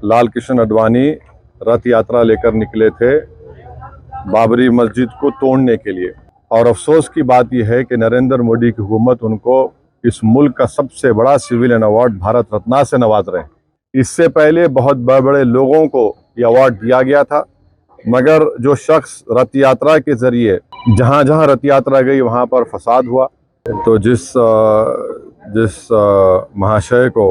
लाल कृष्ण आडवाणी रथ यात्रा लेकर निकले थे बाबरी मस्जिद को तोड़ने के लिए। और अफसोस की बात यह है कि नरेंद्र मोदी की हुकूमत उनको इस मुल्क का सबसे बड़ा सिविलियन अवार्ड भारत रत्न से नवाज रहे हैं। इससे पहले बहुत बड़े बड़े लोगों को यह अवार्ड दिया गया था, मगर जो शख्स रथ यात्रा के जरिए जहां जहां रथ यात्रा गई वहां पर फसाद हुआ। तो जिस महाशय को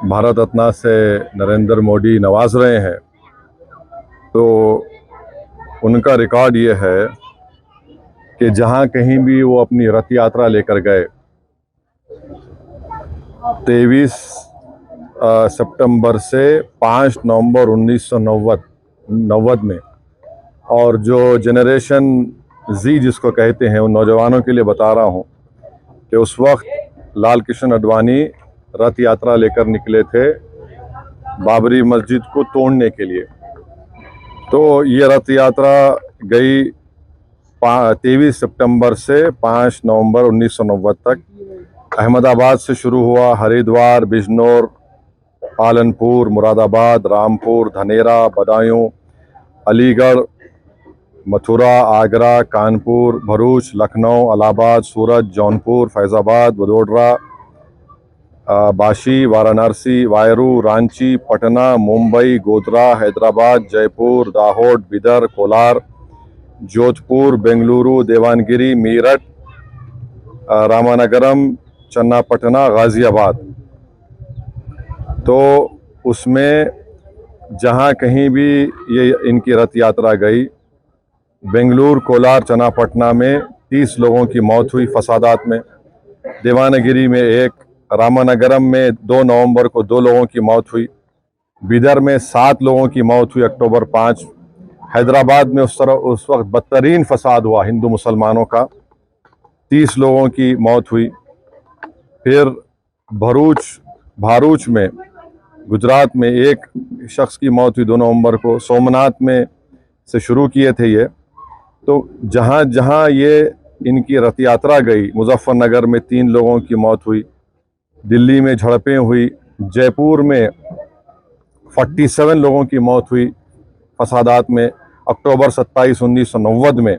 भारत रत्न से नरेंद्र मोदी नवाज रहे हैं, तो उनका रिकॉर्ड ये है कि जहां कहीं भी वो अपनी रथ यात्रा लेकर गए 23 सितंबर से 5 नवंबर 1990 में। और जो जनरेशन जी जिसको कहते हैं उन नौजवानों के लिए बता रहा हूं कि उस वक्त लाल कृष्ण आडवाणी रथ यात्रा लेकर निकले थे बाबरी मस्जिद को तोड़ने के लिए। तो ये रथ यात्रा गई 23 सितंबर से 5 नवंबर 1990 तक। अहमदाबाद से शुरू हुआ, हरिद्वार, बिजनौर, पालनपुर, मुरादाबाद, रामपुर, धनेरा, बदायूं, अलीगढ़, मथुरा, आगरा, कानपुर, भरूच, लखनऊ, इलाहाबाद, सूरत, जौनपुर, फैजाबाद, वडोदरा, बाशी, वाराणसी, वायरू, रांची, पटना, मुंबई, गोधरा, हैदराबाद, जयपुर, दाहोद, बिदर, कोलार, जोधपुर, बेंगलुरु, देवानगिरी, मीरठ, रामानगरम, चन्नापटना, गाजियाबाद। तो उसमें जहां कहीं भी ये इनकी रथ यात्रा गई, बेंगलुरु, कोलार, चन्नापटना में 30 लोगों की मौत हुई फसादात में। देवानगिरी में 1, रामानगरम में 2 नवंबर को 2 लोगों की मौत हुई। बिदर में 7 लोगों की मौत हुई अक्टूबर 5। हैदराबाद में उस वक्त बदतरीन फसाद हुआ हिंदू मुसलमानों का, 30 लोगों की मौत हुई। फिर भारूच में गुजरात में 1 शख्स की मौत हुई 2 नवंबर को। सोमनाथ में से शुरू किए थे ये। तो जहां जहां ये इनकी रथ यात्रा गई, मुजफ्फरनगर में 3 लोगों की मौत हुई, दिल्ली में झड़पें हुई, जयपुर में 47 लोगों की मौत हुई फसादात में अक्टूबर 27 1990 में।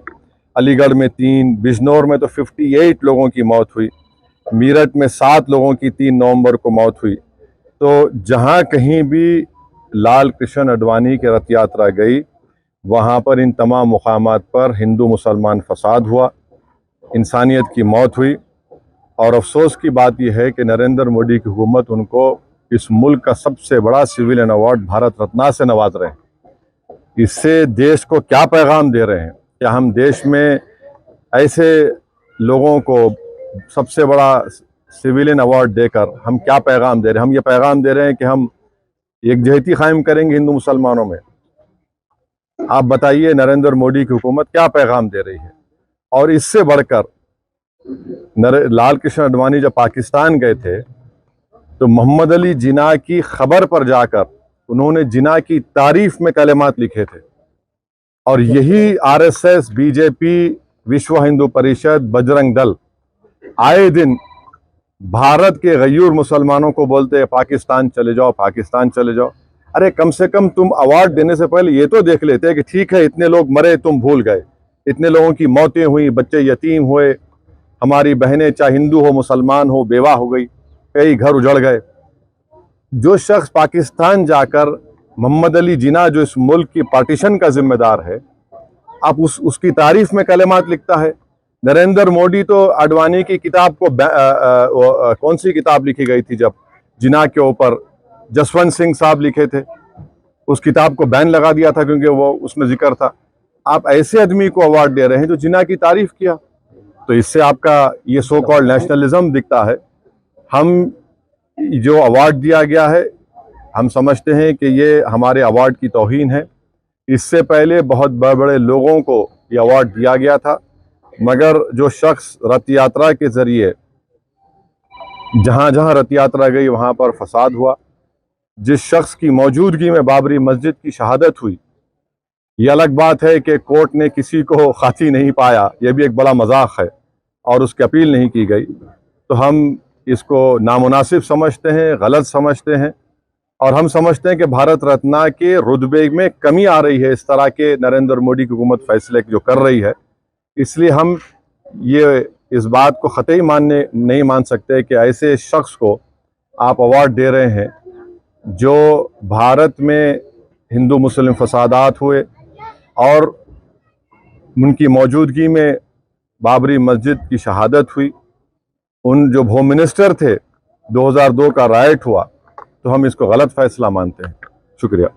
अलीगढ़ में 3, बिजनौर में तो 58 लोगों की मौत हुई, मीरठ में 7 लोगों की 3 नवंबर को मौत हुई। तो जहां कहीं भी लाल कृष्ण आडवाणी की रथ यात्रा गई, वहां पर इन तमाम मुकामात पर हिंदू मुसलमान फसाद हुआ, इंसानियत की मौत हुई। और अफसोस की बात यह है कि नरेंद्र मोदी की हुकूमत उनको इस मुल्क का सबसे बड़ा सिविलियन अवार्ड भारत रत्न से नवाज रहे हैं। इससे देश को क्या पैगाम दे रहे हैं? क्या हम देश में ऐसे लोगों को सबसे बड़ा सिविलियन अवार्ड देकर हम क्या पैगाम दे रहे हैं? हम ये पैगाम दे रहे हैं कि हम एकजहती कायम करेंगे हिंदू मुसलमानों में। आप बताइए नरेंद्र मोदी की हुकूमत क्या पैगाम दे रही है? और इससे बढ़कर लाल कृष्ण आडवाणी जब पाकिस्तान गए थे तो मोहम्मद अली जिन्ना की खबर पर जाकर उन्होंने जिन्ना की तारीफ में कलेमात लिखे थे। और यही आरएसएस, बीजेपी, विश्व हिंदू परिषद, बजरंग दल आए दिन भारत के गयूर मुसलमानों को बोलते हैं पाकिस्तान चले जाओ, पाकिस्तान चले जाओ। अरे कम से कम तुम अवार्ड देने से पहले ये तो देख लेते कि ठीक है इतने लोग मरे, तुम भूल गए, इतने लोगों की मौतें हुई, बच्चे यतीम हुए, हमारी बहनें चाहे हिंदू हो मुसलमान हो बेवा हो गई, कई घर उजड़ गए। जो शख्स पाकिस्तान जाकर मोहम्मद अली जिन्ना जो इस मुल्क की पार्टीशन का जिम्मेदार है, आप उसकी तारीफ में कलेमात लिखता है। नरेंद्र मोदी तो आडवाणी की किताब को कौन सी किताब लिखी गई थी जब जिन्ना के ऊपर, जसवंत सिंह साहब लिखे थे, उस किताब को बैन लगा दिया था क्योंकि वो उसमें जिक्र था। आप ऐसे आदमी को अवार्ड दे रहे हैं जो जिन्ना की तारीफ किया। तो इससे आपका ये सो कॉल्ड नेशनलिज्म दिखता है। हम जो अवार्ड दिया गया है, हम समझते हैं कि ये हमारे अवार्ड की तौहीन है। इससे पहले बहुत बड़े बड़े लोगों को ये अवार्ड दिया गया था, मगर जो शख्स रथ यात्रा के जरिए जहां जहां रथ यात्रा गई वहां पर फसाद हुआ, जिस शख्स की मौजूदगी में बाबरी मस्जिद की शहादत हुई, ये अलग बात है कि कोर्ट ने किसी को खाती नहीं पाया, यह भी एक बड़ा मजाक है, और उसकी अपील नहीं की गई। तो हम इसको नामुनासिब समझते हैं, गलत समझते हैं। और हम समझते हैं कि भारत रत्न के रुतबे में कमी आ रही है इस तरह के नरेंद्र मोदी की हुकूमत फैसले जो कर रही है। इसलिए हम ये इस बात को ख़तई नहीं मान सकते कि ऐसे शख्स को आप अवार्ड दे रहे हैं जो भारत में हिंदू मुस्लिम फसादात हुए और उनकी मौजूदगी में बाबरी मस्जिद की शहादत हुई, उन जो होम मिनिस्टर थे 2002 का राइट हुआ, तो हम इसको गलत फैसला मानते हैं। शुक्रिया।